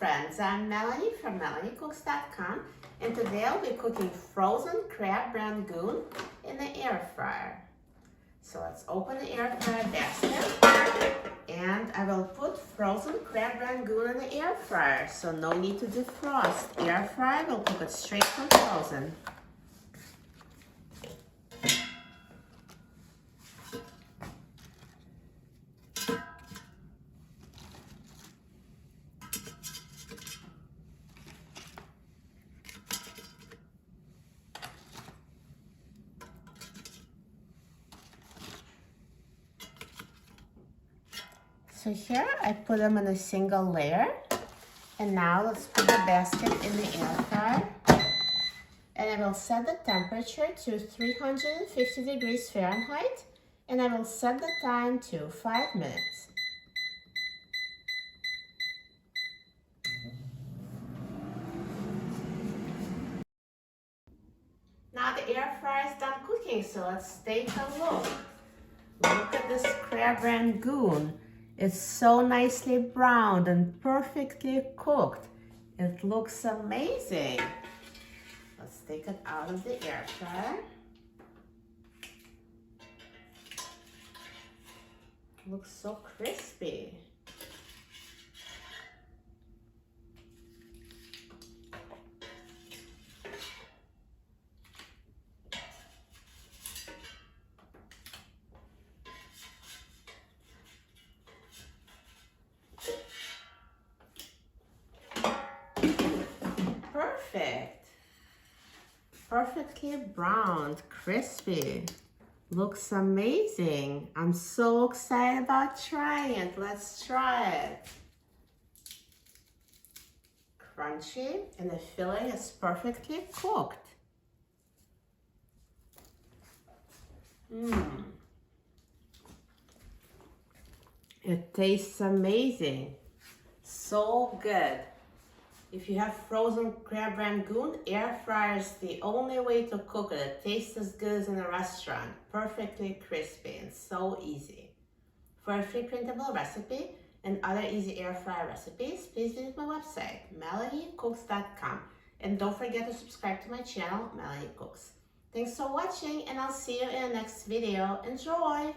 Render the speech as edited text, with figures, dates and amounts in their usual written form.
friends, I'm Melanie from MelanieCooks.com, and today I'll be cooking frozen crab rangoon in the air fryer. So let's open the air fryer basket, and I will put frozen crab rangoon in the air fryer, so no need to defrost. Air fryer will cook it straight from frozen. So here I put them in a single layer, and now let's put the basket in the air fryer, and I will set the temperature to 350 degrees Fahrenheit, and I will set the time to 5 minutes. Now the air fryer is done cooking, so let's take a look. Look at this crab rangoon. It's so nicely browned and perfectly cooked. It looks amazing. Let's take it out of the air fryer. It looks so crispy. Perfect. Perfectly browned, crispy. Looks amazing. I'm so excited about trying it. Let's try it. Crunchy, and the filling is perfectly cooked. It tastes amazing. So good. If you have frozen crab rangoon, air fryer is the only way to cook it. It tastes as good as in a restaurant. Perfectly crispy and so easy. For a free printable recipe and other easy air fryer recipes, please visit my website, MelanieCooks.com. And don't forget to subscribe to my channel, Melanie Cooks. Thanks for watching, and I'll see you in the next video. Enjoy!